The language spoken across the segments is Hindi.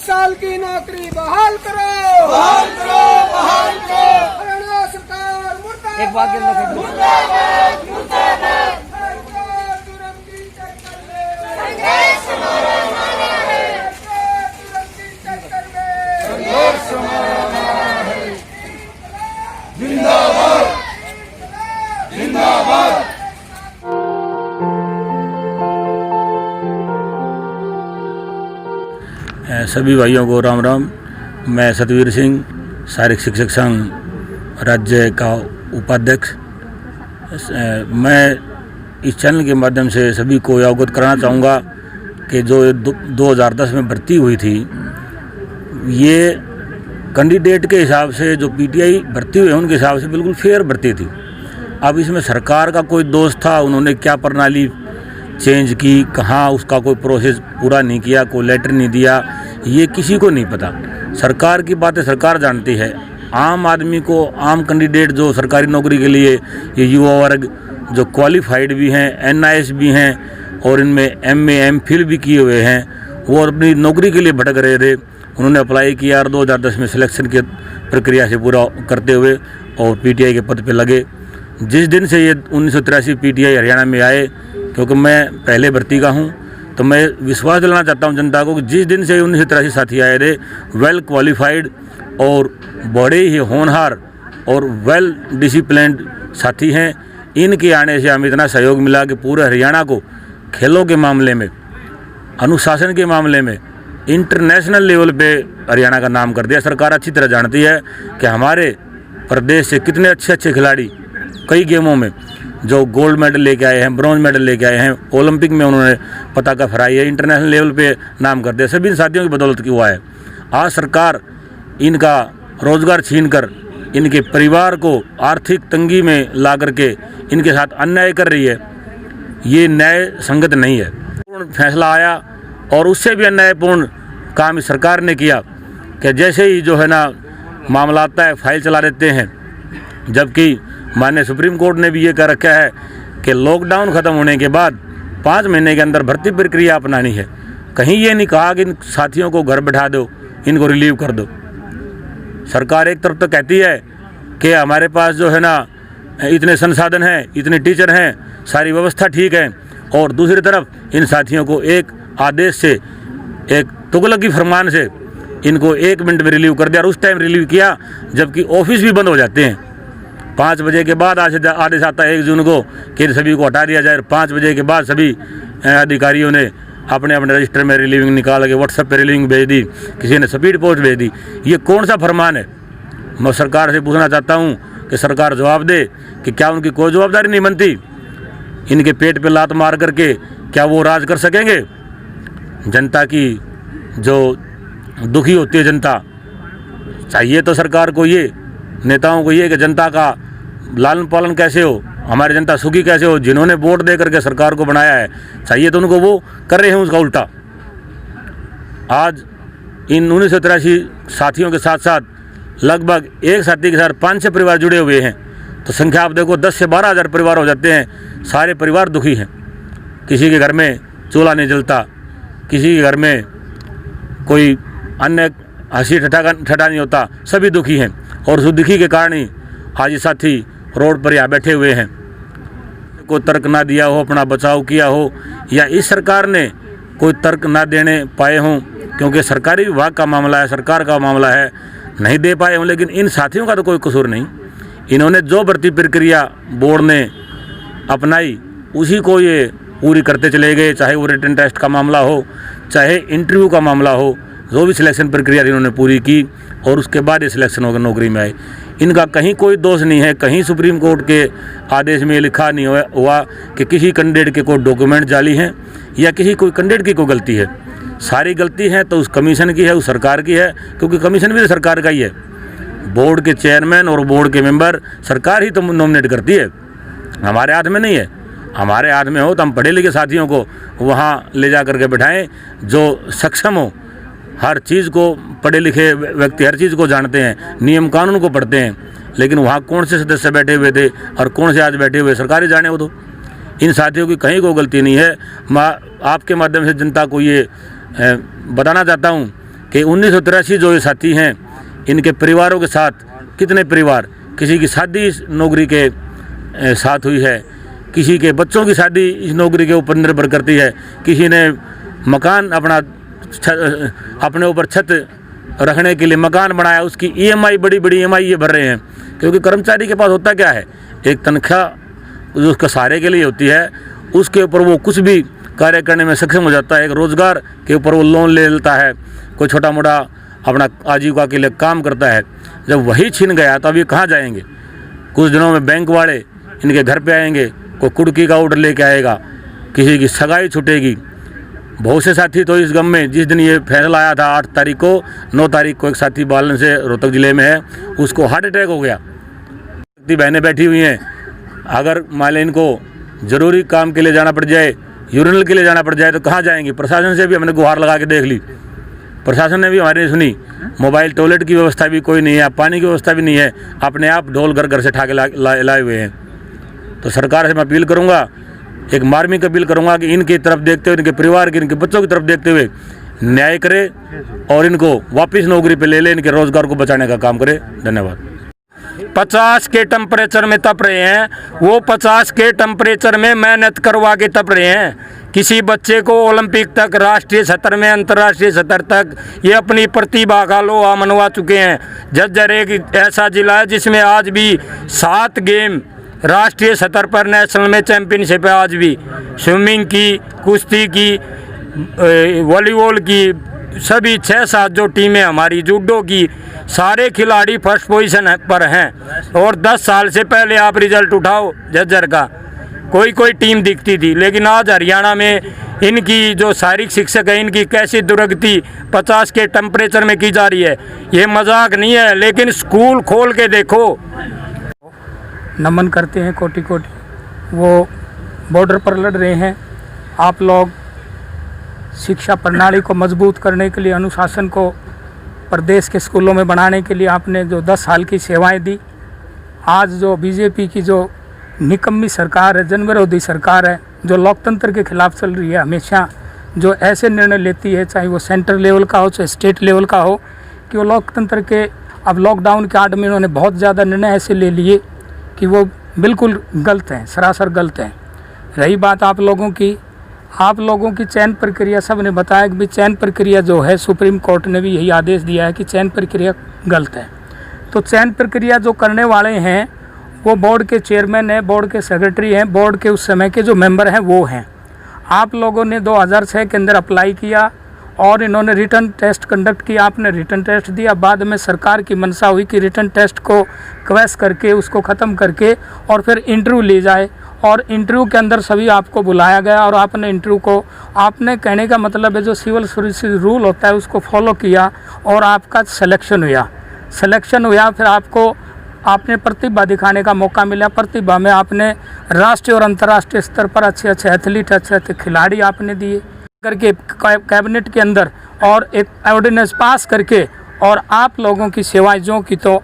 साल की नौकरी बहाल करो, बहाल करो, बहाल करो। हरियाणा सरकार मुर्दाबाद, एक बात मुर्दाबाद, मुर्दाबाद। जुर्म की टक्कर में संघर्ष हमारा नारा है, जुर्म की टक्कर में संघर्ष हमारा नारा है। जिंदाबाद, जिंदाबाद। सभी भाइयों को राम राम। मैं सतवीर सिंह, शारीरिक शिक्षक संघ राज्य का उपाध्यक्ष। मैं इस चैनल के माध्यम से सभी को अवगत कराना चाहूँगा कि जो 2010 में भर्ती हुई थी, ये कैंडिडेट के हिसाब से जो पीटीआई भर्ती हुए उनके हिसाब से बिल्कुल फेयर भर्ती थी। अब इसमें सरकार का कोई दोष था, उन्होंने क्या प्रणाली चेंज की, कहाँ उसका कोई प्रोसेस पूरा नहीं किया, कोई लेटर नहीं दिया, ये किसी को नहीं पता। सरकार की बातें सरकार जानती है। आम आदमी को, आम कैंडिडेट जो सरकारी नौकरी के लिए, ये युवा वर्ग जो क्वालिफाइड भी हैं, एनआईएस भी हैं और इनमें एमए एमफिल भी किए हुए हैं, वो अपनी नौकरी के लिए भटक रहे थे। उन्होंने अप्लाई किया और 2010 में सिलेक्शन की प्रक्रिया से पूरा करते हुए और पीटीआई के पद पे लगे। जिस दिन से ये 1983 पीटीआई हरियाणा में आए, क्योंकि मैं पहले भर्ती का हूँ, तो मैं विश्वास दिलाना चाहता हूँ जनता को कि जिस दिन से 1983 साथी आए थे, वेल क्वालिफाइड और बड़े ही होनहार और वेल डिसिप्लिन्ड साथी हैं। इनके आने से हमें इतना सहयोग मिला कि पूरे हरियाणा को खेलों के मामले में, अनुशासन के मामले में इंटरनेशनल लेवल पे हरियाणा का नाम कर दिया। सरकार अच्छी तरह जानती है कि हमारे प्रदेश से कितने अच्छे अच्छे खिलाड़ी कई गेमों में जो गोल्ड मेडल लेके आए हैं, ब्रॉन्ज मेडल लेके आए हैं, ओलंपिक में उन्होंने पताका फहराई है, इंटरनेशनल लेवल पे नाम कर दिया। सभी साथियों की बदौलत की हुआ है। आज सरकार इनका रोजगार छीनकर इनके परिवार को आर्थिक तंगी में ला करके इनके साथ अन्याय कर रही है। ये न्याय संगत नहीं है। पूर्ण फैसला आया और उससे भी अन्यायपूर्ण काम इस सरकार ने किया कि जैसे ही जो है ना मामला आता है, फाइल चला देते हैं, जबकि माननीय सुप्रीम कोर्ट ने भी ये कह रखा है कि लॉकडाउन ख़त्म होने के बाद 5 महीने के अंदर भर्ती प्रक्रिया अपनानी है। कहीं ये नहीं कहा कि इन साथियों को घर बैठा दो, इनको रिलीव कर दो। सरकार एक तरफ तो कहती है कि हमारे पास जो है ना इतने संसाधन हैं, इतने टीचर हैं, सारी व्यवस्था ठीक है, और दूसरी तरफ इन साथियों को एक आदेश से, एक तुगलकी फरमान से इनको 1 मिनट में रिलीव कर दिया। और उस टाइम रिलीव किया जबकि ऑफिस भी बंद हो जाते हैं। 5 बजे के बाद आदेश आता है 1 जून को कि सभी को हटा दिया जाए। 5 बजे के बाद सभी अधिकारियों ने अपने अपने रजिस्टर में रिलीविंग निकाल के व्हाट्सएप पे रिलीविंग भेज दी, किसी ने स्पीड पोस्ट भेज दी। ये कौन सा फरमान है? मैं सरकार से पूछना चाहता हूँ कि सरकार जवाब दे कि क्या उनकी कोई जवाबदारी नहीं बनती? इनके पेट पे लात मार करके क्या वो राज कर सकेंगे? जनता की जो दुखी होती है जनता, चाहिए तो सरकार को ये, नेताओं को ये कि जनता का लालन पालन कैसे हो, हमारी जनता सुखी कैसे हो। जिन्होंने वोट दे करके सरकार को बनाया है, चाहिए तो उनको वो कर रहे हैं उसका उल्टा। आज इन 1983 साथियों के साथ साथ लगभग एक साथी के साथ 5-6 परिवार जुड़े हुए हैं, तो संख्या आप देखो 10 से 12 हज़ार परिवार हो जाते हैं। सारे परिवार दुखी हैं। किसी के घर में चूल्हा नहीं जलता, किसी के घर में कोई अन्य हंसी ठट्ठा नहीं होता, सभी दुखी हैं। और उस दुखी के कारण ही आज ये साथी रोड पर यहाँ बैठे हुए हैं। कोई तर्क ना दिया हो, अपना बचाव किया हो, या इस सरकार ने कोई तर्क ना देने पाए हों, क्योंकि सरकारी विभाग का मामला है, सरकार का मामला है, नहीं दे पाए हों। लेकिन इन साथियों का तो कोई कसूर नहीं। इन्होंने जो भर्ती प्रक्रिया बोर्ड ने अपनाई उसी को ये पूरी करते चले गए, चाहे वो रिटन टेस्ट का मामला हो, चाहे इंटरव्यू का मामला हो। जो भी सिलेक्शन प्रक्रिया इन्होंने पूरी की और उसके बाद ये सिलेक्शन होकर नौकरी में आए। इनका कहीं कोई दोष नहीं है। कहीं सुप्रीम कोर्ट के आदेश में लिखा नहीं हुआ कि किसी कैंडिडेट के कोई डॉक्यूमेंट जाली हैं या किसी कोई कैंडिडेट की कोई गलती है। सारी गलती है तो उस कमीशन की है, उस सरकार की है, क्योंकि कमीशन भी तो सरकार का ही है। बोर्ड के चेयरमैन और बोर्ड के मेंबर सरकार ही तो नॉमिनेट करती है, हमारे हाथ में नहीं है। हमारे हाथ में हो तो हम पढ़े लिखे साथियों को वहाँ ले जा करके बैठाएं जो सक्षम हो। हर चीज़ को पढ़े लिखे व्यक्ति हर चीज़ को जानते हैं, नियम कानून को पढ़ते हैं। लेकिन वहाँ कौन से सदस्य बैठे हुए थे और कौन से आज बैठे हुए, सरकार ही जाने। वो तो इन साथियों की कहीं कोई गलती नहीं है। मैं आपके माध्यम से जनता को ये बताना चाहता हूँ कि 1983 जो ये साथी हैं, इनके परिवारों के साथ कितने परिवार, किसी की शादी इस नौकरी के साथ हुई है, किसी के बच्चों की शादी इस नौकरी के ऊपर निर्भर करती है, किसी ने मकान अपने ऊपर छत रखने के लिए मकान बनाया, उसकी EMI बड़ी बड़ी EMI ये भर रहे हैं। क्योंकि कर्मचारी के पास होता क्या है, एक तनख्वाह जो उसका सहारे के लिए होती है, उसके ऊपर वो कुछ भी कार्य करने में सक्षम हो जाता है। एक रोज़गार के ऊपर वो लोन ले लेता है, कोई छोटा मोटा अपना आजीविका के लिए काम करता है। जब वही छिन गया तो अब ये कहाँ जाएंगे? कुछ दिनों में बैंक वाले इनके घर पे आएंगे, कोई कुड़की का ऑर्डर लेके आएगा, किसी की सगाई छूटेगी। बहुत से साथी तो इस गम में, जिस दिन ये फैसला आया था 8 तारीख को, 9 तारीख को एक साथी बालन से रोहतक ज़िले में है, उसको हार्ट अटैक हो गया। बहनें बैठी हुई हैं, अगर मान लें इनको ज़रूरी काम के लिए जाना पड़ जाए, यूरिनल के लिए जाना पड़ जाए तो कहाँ जाएंगे? प्रशासन से भी हमने गुहार लगा के देख ली, प्रशासन ने भी हमारी नहीं सुनी। मोबाइल टॉयलेट की व्यवस्था भी कोई नहीं है, पानी की व्यवस्था भी नहीं है, अपने आप ढोल घर से ठाके लाए हुए हैं। तो सरकार से मैं अपील करूँगा, एक मार्मिक अपील करूँगा कि इनकी तरफ देखते हुए, इनके परिवार की, इनके बच्चों की तरफ देखते हुए न्याय करे और इनको वापस नौकरी पे ले ले, इनके रोज़गार को बचाने का काम करे। धन्यवाद। 50 के टेम्परेचर में तप रहे हैं, वो 50 के टेम्परेचर में मेहनत करवा के तप रहे हैं। किसी बच्चे को ओलंपिक तक, राष्ट्रीय स्तर में, अंतर्राष्ट्रीय स्तर तक ये अपनी प्रतिभा का लोहा मनवा चुके हैं। झज्जर एक ऐसा जिला है जिसमें आज भी 7 गेम राष्ट्रीय स्तर पर नेशनल में चैंपियनशिप है। आज भी स्विमिंग की, कुश्ती की, वॉलीबॉल की, सभी 6-7 जो टीमें हमारी, जूडो की, सारे खिलाड़ी फर्स्ट पोजीशन पर हैं। और 10 साल से पहले आप रिजल्ट उठाओ झज्जर का, कोई टीम दिखती थी, लेकिन आज हरियाणा में इनकी जो शारीरिक शिक्षक है, इनकी कैसी दुर्गति 50 के टेम्परेचर में की जा रही है, ये मजाक नहीं है। लेकिन स्कूल खोल के देखो। नमन करते हैं कोटि कोटि, वो बॉर्डर पर लड़ रहे हैं। आप लोग शिक्षा प्रणाली को मजबूत करने के लिए, अनुशासन को प्रदेश के स्कूलों में बढ़ाने के लिए आपने जो 10 साल की सेवाएं दी, आज जो बीजेपी की जो निकम्मी सरकार है, जनविरोधी सरकार है, जो लोकतंत्र के खिलाफ चल रही है, हमेशा जो ऐसे निर्णय लेती है, चाहे वो सेंटर लेवल का हो चाहे स्टेट लेवल का हो, कि वो लोकतंत्र के, अब लॉकडाउन के आड़ में उन्होंने बहुत ज़्यादा निर्णय ऐसे ले लिए कि वो बिल्कुल गलत हैं, सरासर गलत हैं। रही बात आप लोगों की चयन प्रक्रिया, सब ने बताया कि चयन प्रक्रिया जो है, सुप्रीम कोर्ट ने भी यही आदेश दिया है कि चयन प्रक्रिया गलत है। तो चयन प्रक्रिया जो करने वाले हैं वो बोर्ड के चेयरमैन हैं, बोर्ड के सेक्रेटरी हैं, बोर्ड के उस समय के जो मेंबर हैं वो हैं। आप लोगों ने 2006 के अंदर अप्लाई किया और इन्होंने रिटर्न टेस्ट कंडक्ट किया, आपने रिटर्न टेस्ट दिया। बाद में सरकार की मंशा हुई कि रिटर्न टेस्ट को क्वैश करके, उसको ख़त्म करके और फिर इंटरव्यू ले जाए, और इंटरव्यू के अंदर सभी आपको बुलाया गया और आपने इंटरव्यू को, आपने कहने का मतलब है जो सिविल सर्विसेज रूल होता है उसको फॉलो किया और आपका सिलेक्शन हुआ। फिर आपने प्रतिभा दिखाने का मौका मिला। प्रतिभा में आपने राष्ट्रीय और अंतर्राष्ट्रीय स्तर पर अच्छे एथलीट, अच्छे खिलाड़ी आपने दिए करके कैबिनेट के अंदर, और एक ऑर्डिनेंस पास करके, और आप लोगों की सेवाएं जो की तो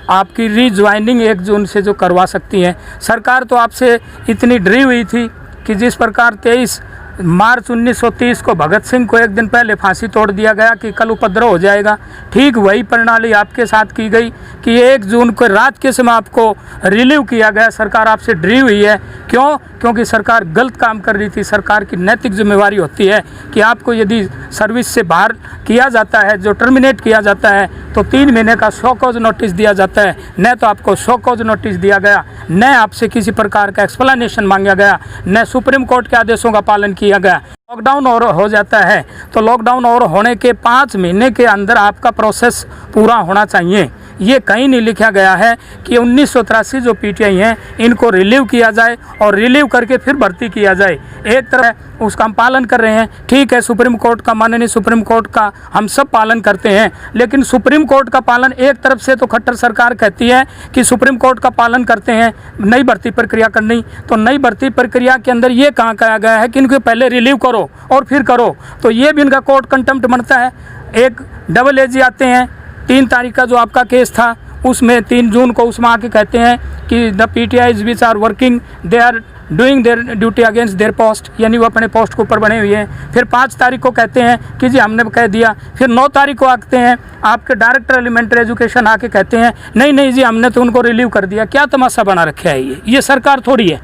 आपकी रीज्वाइनिंग 1 जून से जो करवा सकती हैं। सरकार तो आपसे इतनी डरी हुई थी कि जिस प्रकार 23 मार्च 1930 को भगत सिंह को 1 दिन पहले फांसी तोड़ दिया गया कि कल उपद्रव हो जाएगा, ठीक वही प्रणाली आपके साथ की गई कि 1 जून को रात के समय आपको रिलीव किया गया। सरकार आपसे डरी हुई है। क्यों? क्योंकि सरकार गलत काम कर रही थी। सरकार की नैतिक जिम्मेवारी होती है कि आपको यदि सर्विस से बाहर किया जाता है, जो टर्मिनेट किया जाता है, तो 3 महीने का शो कॉज नोटिस दिया जाता है। न तो आपको शो कॉज नोटिस दिया गया, न आपसे किसी प्रकार का एक्सप्लेनेशन मांगा गया, न सुप्रीम कोर्ट के आदेशों का पालन किया गया। लॉकडाउन और हो जाता है तो लॉकडाउन और होने के 5 महीने के अंदर आपका प्रोसेस पूरा होना चाहिए। ये कहीं नहीं लिखा गया है कि 1983 जो पीटीआई हैं इनको रिलीव किया जाए और रिलीव करके फिर भर्ती किया जाए। एक तरह उसका हम पालन कर रहे हैं, ठीक है, सुप्रीम कोर्ट का, माननीय सुप्रीम कोर्ट का हम सब पालन करते हैं, लेकिन सुप्रीम कोर्ट का पालन एक तरफ से तो खट्टर सरकार कहती है कि सुप्रीम कोर्ट का पालन करते हैं, नई भर्ती प्रक्रिया करनी, तो नई भर्ती प्रक्रिया के अंदर ये कहाँ कहा गया है कि इनको पहले रिलीव करो और फिर करो, तो ये भी इनका कोर्ट कंटेम्प्ट बनता है। एक डबल एजी आते हैं, 3 तारीख का जो आपका केस था उसमें 3 जून को उसमें आके कहते हैं कि the PTIs which are working they are doing their duty against their post, यानी वो अपने पोस्ट के ऊपर बने हुए हैं। फिर 5 तारीख को कहते हैं कि जी हमने कह दिया। फिर 9 तारीख को आते हैं आपके डायरेक्टर एलिमेंट्री एजुकेशन आके कहते हैं नहीं नहीं जी हमने तो उनको रिलीव कर दिया। क्या तमाशा बना रखा है ये सरकार थोड़ी है।